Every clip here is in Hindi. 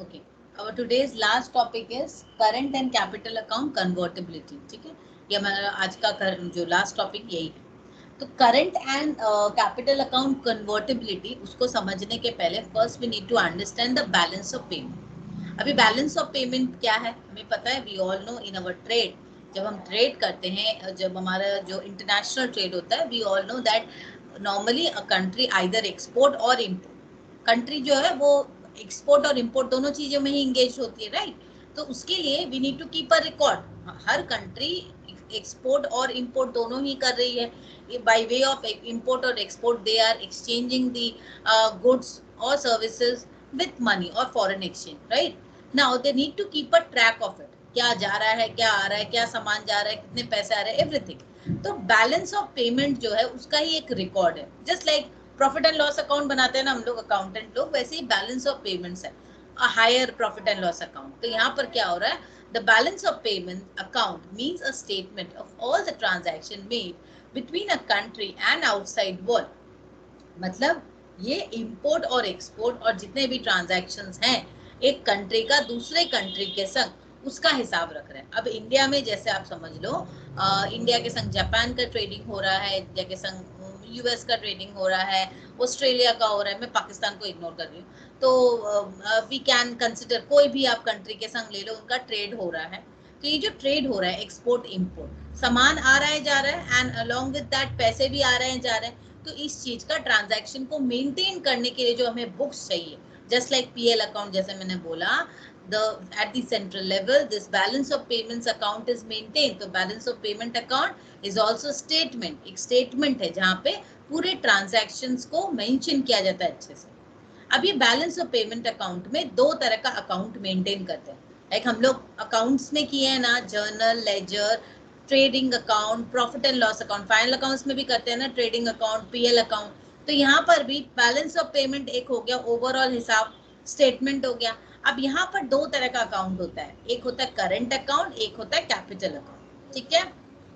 Okay, our today's last topic is current and capital account convertibility. ठीक है, ये हमारा आज का जो लास्ट टॉपिक यही है। तो current and capital account convertibility उसको समझने के पहले first we need to understand the balance of payment. अभी बैलेंस ऑफ पेमेंट क्या है हमें पता है, we all know in our trade. जब हम ट्रेड करते हैं, जब हमारा जो इंटरनेशनल ट्रेड होता है, we all know that normally a country either export और इम्पोर्ट। कंट्री जो है वो एक्सपोर्ट और इम्पोर्ट दोनों चीजों में ही इंगेज होती है, राइट। तो उसके लिए we need to keep a record. हर कंट्री एक्सपोर्ट और इम्पोर्ट दोनों ही कर रही है। बाय वे ऑफ इम्पोर्ट और export they are exchanging the goods और सर्विसेज विथ मनी और foreign exchange, right. Now they need to keep a track of it, क्या जा रहा है, क्या आ रहा है, क्या सामान जा रहा है, कितने पैसे आ रहे हैं, एवरीथिंग। तो बैलेंस ऑफ पेमेंट जो है उसका ही एक रिकॉर्ड है। Just like profit and loss account बनाते हैं ना हम लोग अकाउंटेंट लोग, वैसे ही बैलेंस ऑफ पेमेंट्स है, a higher profit and loss account. तो यहाँ पर क्या हो रहा है, the balance of payment account means a statement of all the transaction made between a country and outside world. मतलब ये इंपोर्ट और एक्सपोर्ट और जितने भी ट्रांजैक्शंस हैं एक कंट्री का दूसरे कंट्री के संग, उसका हिसाब रख रहे हैं। अब इंडिया में जैसे आप समझ लो, इंडिया के संग जापान का ट्रेडिंग हो रहा है, इंडिया के संग यूएस का ट्रेडिंग हो रहा है, ऑस्ट्रेलिया का हो रहा है, मैं पाकिस्तान को इग्नोर कर रही हूँ। तो वी कैन कंसिडर कोई भी आप कंट्री के संग ले लो, उनका ट्रेड हो रहा है। तो ये जो ट्रेड हो रहा है एक्सपोर्ट इम्पोर्ट, सामान आ रहा है जा रहा है, एंड अलोंग विद दैट पैसे भी आ रहे हैं जा रहे हैं। तो इस चीज का ट्रांजैक्शन को मेंटेन करने के लिए जो हमें बुक्स चाहिए, जस्ट लाइक पीएल अकाउंट, जैसे मैंने बोला, the at the central level this balance of payments account is maintained। तो balance of payment account is also statement, एक स्टेटमेंट है जहाँ पे पूरे ट्रांजैक्शंस को मेंशन किया जाता है अच्छे से। अब ये बैलेंस ऑफ पेमेंट अकाउंट में दो तरह का अकाउंट मेंटेन करते हैं। लाइक हम लोग अकाउंट्स में किए हैं ना, journal, ledger, trading account, profit and loss account, final accounts में भी करते हैं ना, ट्रेडिंग अकाउंट, पीएल अकाउंट। तो यहाँ पर भी बैलेंस ऑफ पेमेंट एक हो गया, ओवरऑल हिसाब स्टेटमेंट हो गया। अब यहाँ पर दो तरह का अकाउंट होता है, एक होता है करंट अकाउंट, एक होता है कैपिटल अकाउंट। ठीक है,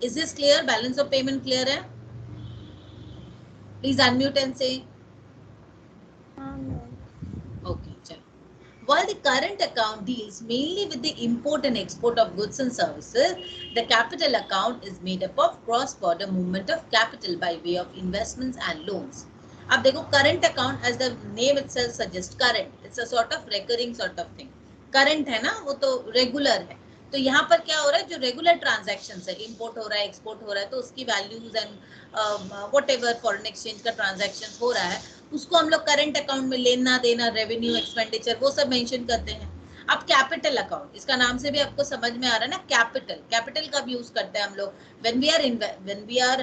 is this clear? Balance of payment clear है? प्लीज अनम्यूट एंड से ओके। चलो, while the current account deals mainly with the import and export of goods and services, the capital account is made up of cross-border movement of capital by way of investments and loans. अब देखो, current account as the name itself suggests, current, it's a sort of recurring sort of thing। current है ना, वो तो रेगुलर है। तो यहाँ पर क्या हो रहा है, जो रेगुलर ट्रांजैक्शन है, इंपोर्ट हो रहा है, एक्सपोर्ट हो रहा है, तो उसकी values and what ever foreign exchange का ट्रांजैक्शन हो रहा है, उसको हम लोग करंट अकाउंट में लेना देना, रेवेन्यू, एक्सपेंडिचर, वो सब मेंशन करते हैं। अब कैपिटल अकाउंट, इसका नाम से भी आपको समझ में आ रहा है ना, कैपिटल, कैपिटल का भी यूज करते हैं हम लोग when we are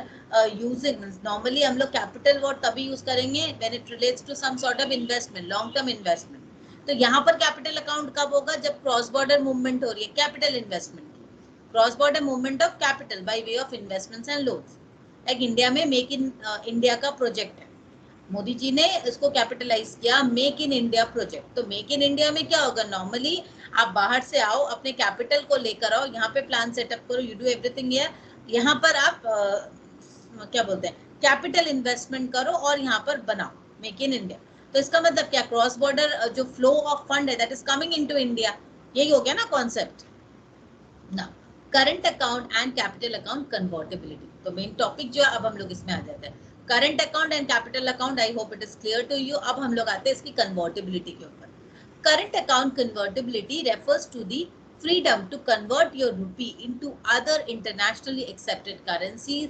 using. Normally हम लोग कैपिटल वर्ड तभी यूज करेंगे when it relates to some sort of investment, long term investment. तो यहाँ पर कैपिटल अकाउंट कब होगा, जब क्रॉस बॉर्डर मूवमेंट हो रही है कैपिटल इन्वेस्टमेंट की, cross border movement of capital by way of investments and loans. Like India में मेक इन इंडिया का प्रोजेक्ट है, मोदी जी ने इसको कैपिटलाइज किया, मेक इन इंडिया प्रोजेक्ट। तो मेक इन इंडिया में क्या होगा, नॉर्मली आप बाहर से आओ, अपने कैपिटल को लेकर आओ, यहाँ पे प्लान सेटअप करो, यू डू एवरीथिंग हियर। यहाँ पर आप क्या बोलते हैं, कैपिटल इन्वेस्टमेंट करो और यहाँ पर बनाओ, मेक इन इंडिया। तो इसका मतलब क्या, क्रॉस बॉर्डर जो फ्लो ऑफ फंड है that is coming into India, यही हो गया ना कॉन्सेप्ट ना। Current account and capital account convertibility, तो मेन टॉपिक जो है अब हम लोग इसमें आ जाते हैं, current account and capital account. I hope it is clear to you. अब हम लोग आते हैं इसकी कन्वर्टेबिलिटी के ऊपर। Current account convertibility refers to the freedom to convert your rupee into other internationally accepted currencies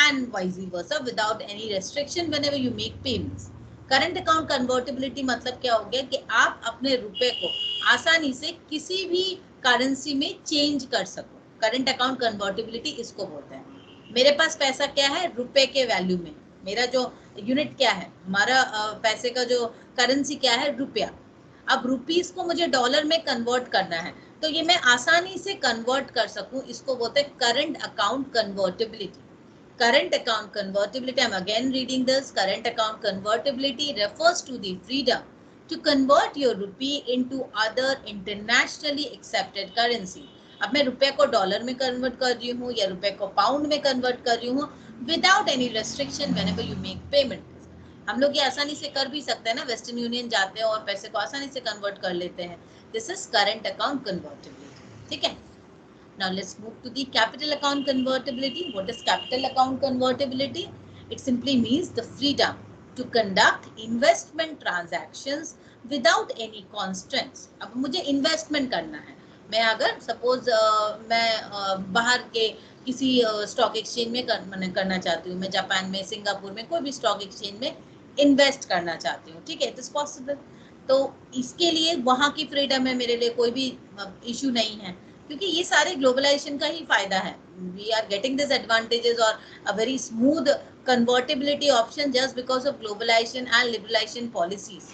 and vice versa without any restriction whenever you make payments। Current account convertibility मतलब क्या हो गया कि आप अपने रुपए को आसानी से किसी भी करेंसी में चेंज कर सको। करंट अकाउंट कन्वर्टेबिलिटी इसको बोलते हैं। मेरे पास पैसा क्या है, रुपए के वैल्यू में, मेरा जो यूनिट क्या है, हमारा पैसे का जो करेंसी क्या है, रुपया। अब रुपीस को मुझे डॉलर में कन्वर्ट करना है, तो ये मैं आसानी से कन्वर्ट कर सकूं, इसको बोलते हैं current account convertibility. Current account convertibility, I'm again reading this. Current account convertibility refers to the freedom to convert your rupee into other internationally accepted currency। अब मैं रुपए को डॉलर में कन्वर्ट कर रही हूँ या रुपए को पाउंड में कन्वर्ट कर रही हूँ, without any restriction whenever you make payment. हम लोग ये आसानी से कर भी सकते हैं ना, वेस्टर्न यूनियन जाते हैं और पैसे को आसानी से कन्वर्ट कर लेते हैं. This is current account convertibility. ठीक है. Now let's move to the capital account convertibility. What is capital account convertibility? It simply means the freedom to conduct investment transactions without any constraints. अब मुझे investment करना है. मैं अगर suppose मैं बाहर के किसी स्टॉक एक्सचेंज में करना चाहती हूँ, मैं जापान में, सिंगापुर में, कोई भी स्टॉक एक्सचेंज में इन्वेस्ट करना चाहती हूँ. ठीक है, इट इज पॉसिबल. तो इसके लिए वहाँ की फ्रीडम है, मेरे लिए कोई भी इशू नहीं है, क्योंकि ये सारे ग्लोबलाइजेशन का ही फायदा है. We are getting this advantages और a very smooth convertibility option just because of globalization and liberalization policies,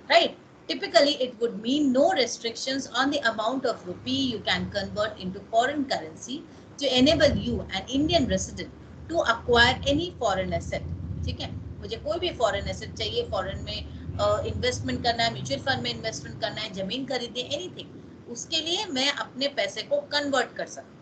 right? Typically it would mean no restrictions on the amount of rupee you can convert into foreign currency to enable you, an Indian resident, to acquire any foreign asset. ठीक है, मुझे कोई भी फॉरेन एसेट चाहिए, फॉरेन में इन्वेस्टमेंट करना है, म्यूचुअल फंड में इन्वेस्टमेंट करना है, जमीन खरीदनी है, एनीथिंग, उसके लिए मैं अपने पैसे को कन्वर्ट कर सकता हूँ.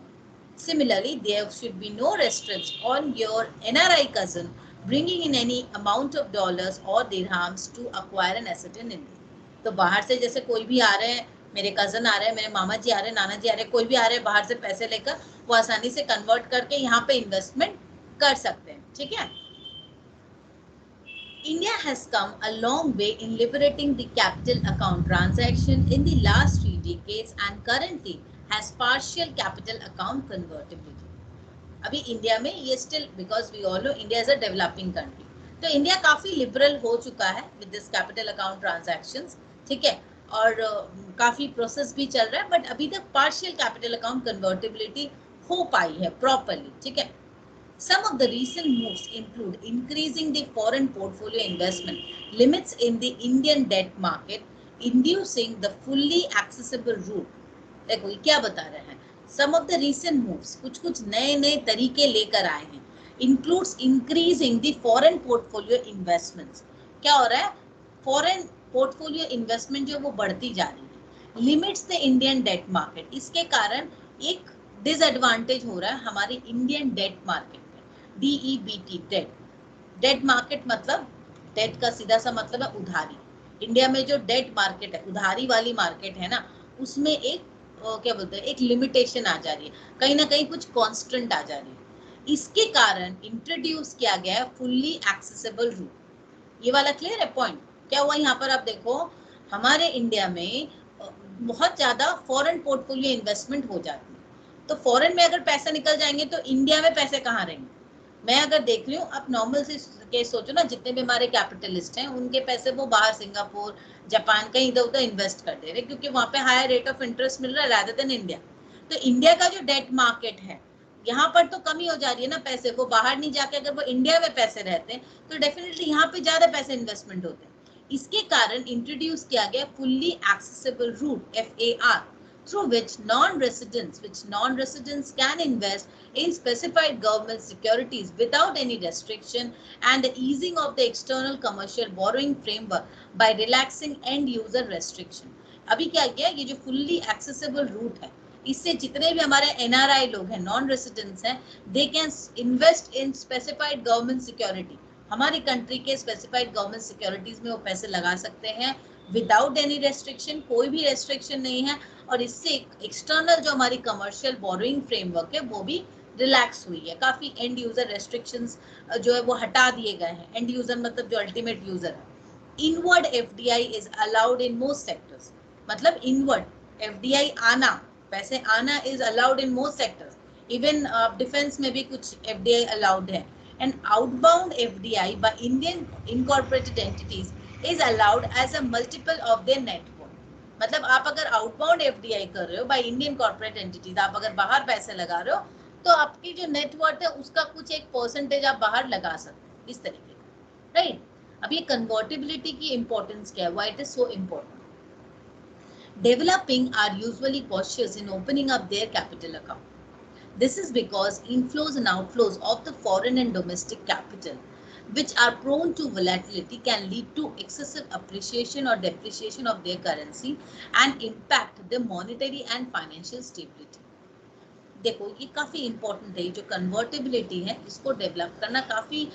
Similarly, there should be no restrictions on your NRI cousin bringing in any amount of dollars or dirhams to acquire an asset in India. तो बाहर से जैसे कोई भी आ रहे हैं, मेरे कजन आ रहे हैं, मेरे मामा जी आ रहे हैं, नाना जी आ रहे हैं, कोई भी आ रहे हैं बाहर से पैसे लेकर, वो आसानी से कन्वर्ट करके यहाँ पे इन्वेस्टमेंट कर सकते हैं. ठीक है. India has come a long way in liberating the capital account transaction in the last 3 decades and currently has partial capital account convertibility. अभी इंडिया में ये still, because we all know India is a developing country, तो इंडिया काफी लिबरल हो चुका है with this capital account transactions. ठीक है, और काफी प्रोसेस भी चल रहा है, बट अभी तक पार्शियल कैपिटल अकाउंट कन्वर्टिबिलिटी हो पाई है प्रॉपरली. ठीक है. Some of the recent moves include increasing the foreign portfolio investment limits in the Indian debt market, inducing the fully accessible route. देखो ये क्या बता रहे हैं, some of the recent moves, कुछ नए तरीके लेकर आए हैं, includes increasing the foreign portfolio investments. क्या हो रहा है, foreign portfolio investment जो वो बढ़ती जा रही है, limits the Indian debt market. इसके कारण एक डिसएडवांटेज हो रहा है हमारे इंडियन डेट मार्केट में. DEBT, debt. डेट मार्केट मतलब, डेट का सीधा सा मतलब है उधारी. इंडिया में जो डेट मार्केट है, उधारी वाली मार्केट है ना, उसमें एक क्या बोलते हैं, एक लिमिटेशन आ जा रही है, कहीं ना कहीं कुछ कांस्टेंट आ जा रही है. इसके कारण इंट्रोड्यूस किया गया है फुल्ली एक्सेसिबल रूट. ये वाला क्लियर है पॉइंट. क्या हुआ यहाँ पर, आप देखो हमारे इंडिया में बहुत ज्यादा फॉरेन पोर्टफोलियो इन्वेस्टमेंट हो जाती है, तो फॉरेन में अगर पैसे निकल जाएंगे तो इंडिया में पैसे कहाँ रहेंगे. मैं अगर देख रही हूँ, आप नॉर्मल से केस सोचो ना, जितने भी हमारे कैपिटलिस्ट हैं उनके पैसे वो बाहर सिंगापुर, जापान, कहीं इधर उधर इन्वेस्ट कर दे रहे, क्योंकि वहां पे हायर रेट ऑफ इंटरेस्ट मिल रहा है रादर देन इंडिया. तो इंडिया का जो डेट मार्केट है, यहाँ पर तो कमी हो जा रही है ना पैसे, वो बाहर नहीं जाके अगर वो इंडिया में पैसे रहते हैं तो डेफिनेटली यहाँ पे ज्यादा पैसे इन्वेस्टमेंट होते हैं. इसके कारण इंट्रोड्यूस किया गया fully accessible route, FAR, through which non-residents can invest in specified government securities without any restriction, and the easing of the external commercial borrowing framework by relaxing end user restriction. अभी क्या किया, ये जो fully accessible route है, इससे जितने भी हमारे NRI लोग हैं, नॉन रेसिडेंट्स हैं, they can invest in specified government security. हमारी कंट्री के स्पेसिफाइड गवर्नमेंट सिक्योरिटीज में वो पैसे लगा सकते हैं विदाउट एनी रेस्ट्रिक्शन, कोई भी रेस्ट्रिक्शन नहीं है. और इससे एक्सटर्नल जो हमारी कमर्शियल बोरोइंग फ्रेमवर्क है वो भी रिलैक्स हुई है, काफी एंड यूजर रेस्ट्रिक्शंस जो है वो हटा दिए गए हैं. एंड यूजर मतलब जो अल्टीमेट यूजर है. Inward FDI is allowed in most sectors. मतलब इनवर्ड FDI आना, पैसे आना is allowed in most sectors. Even defence में भी कुछ FDI अलाउड है. And outbound FDI by Indian incorporated entities is allowed as a multiple of their net. मतलब आप अगर आउटबाउंड FDI कर रहे हो बाय इंडियन कॉर्पोरेट एंटिटीज, आप अगर बाहर पैसे लगा रहे हो तो आपकी जो नेटवर्थ है उसका कुछ एक परसेंटेज आप बाहर लगा सकते हैं, इस तरीके का, राइट. अब ये कन्वर्टिबिलिटी की इंपॉर्टेंस क्या है, why it is so important. Developing are usually cautious in opening up their capital account. This is because inflows and outflows of the foreign and domestic capital, which are prone to volatility, can lead to excessive appreciation or depreciation of their currency and impact the monetary and financial stability. देखो ये काफी इंपॉर्टेंट है, जो कन्वर्टेबिलिटी है इसको डेवलप करना काफी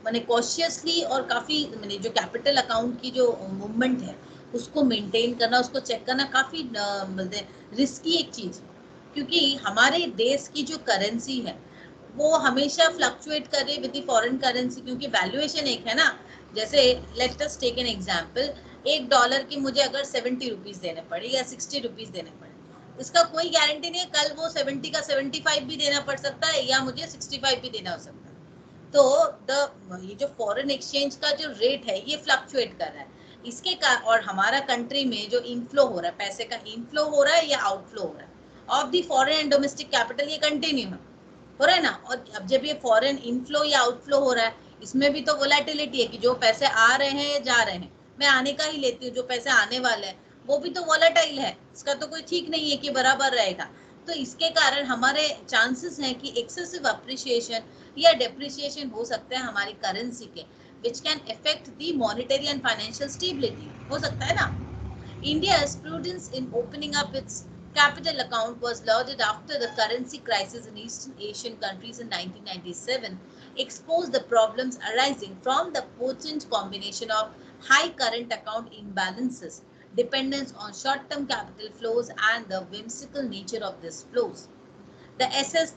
मैंने कॉशियसली और काफी मैंने जो कैपिटल अकाउंट की जो मूवमेंट है उसको मेंटेन करना, उसको चेक करना काफी रिस्की एक चीज है, क्योंकि हमारे देश की जो करेंसी है वो हमेशा फ्लक्चुएट करे विद द फॉरेन करेंसी, क्योंकि वैल्यूएशन एक है ना। जैसे let us take an example, $1 की मुझे अगर 70 रुपीज देने पड़े या 60 रुपीज देने पड़े, इसका कोई गारंटी नहीं है कल वो 70 का 75 भी देना पड़ सकता है या मुझे 65 भी देना हो सकता है। तो ये जो फॉरेन एक्सचेंज का जो रेट है ये फ्लक्चुएट कर रहा है, इसके और हमारा कंट्री में जो इनफ्लो हो रहा है, पैसे का इनफ्लो हो रहा है या आउटफ्लो हो रहा है of the foreign and domestic capital, ये कंटिन्यू हो रहा है ना। और अब जब ये फॉरेन इनफ्लो या आउटफ्लो हो रहा है, इसमें भी तो वोलेटिलिटी है कि जो पैसे आ रहे हैं या जा रहे हैं, मैं आने का ही लेती हूँ, जो पैसे आने वाले हैं वो भी तो वोलेटाइल है, इसका तो कोई ठीक नहीं है कि बराबर रहेगा। तो इसके कारण हमारे चांसेस हैं कि एक्सेसिव अप्रिसिएशन या डेप्रिसिएशन हो सकते हैं हमारी करेंसी के, which can affect the monetary and financial stability, हो सकता है ना। India's prudence in opening up its capital account was lauded after the currency crisis in Eastern Asian countries in 1997 exposed the problems arising from the potent combination of high current account imbalances, dependence on short-term capital flows, and the whimsical nature of these flows. The SS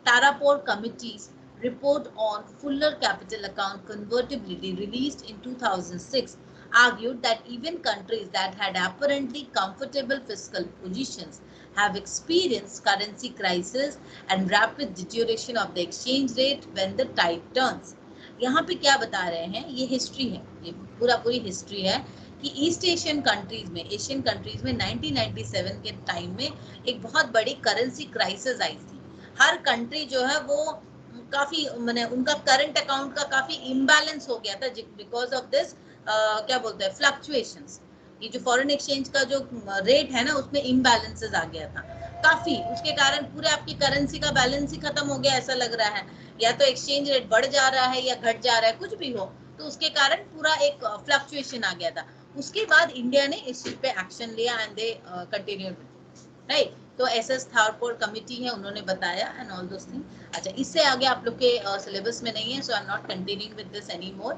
Tarapore Committee's report on Fuller Capital Account Convertibility, released in 2006, argued that even countries that had apparently comfortable fiscal positions have experienced currency crisis and rapid deterioration of the exchange rate when the tide turns. यहाँ पे क्या बता रहे हैं, ये हिस्ट्री है, ये पूरी हिस्ट्री है कि ईस्ट एशियन कंट्रीज में 1997 के टाइम में एक बहुत बड़ी करेंसी क्राइसिस आई थी। हर कंट्री जो है वो काफी मैंने उनका करंट अकाउंट का काफी इम्बैलेंस हो गया था बिकॉज ऑफ दिस क्या बोलते हैं फ्लक्चुएशंस। ये जो फॉरेन एक्सचेंज का जो रेट है ना उसमें इम्बैलेंसेस आ गया था काफी, उसके कारण पूरे आपकी करेंसी का बैलेंस ही खत्म हो गया ऐसा लग रहा है, या तो एक्सचेंज रेट बढ़ जा रहा है या घट जा रहा है, कुछ भी हो, तो उसके कारण पूरा एक फ्लक्चुएशन आ गया था। उसके बाद इंडिया ने इस चीज पे एक्शन लिया एंड दे कंटिन्यूड, राइट। तो एसएस थारपोर कमिटी है, उन्होंने बताया एंड ऑल दोस थिंग। अच्छा, इससे आगे आप लोग के सिलेबस में नहीं है, so I am not continuing with this any more.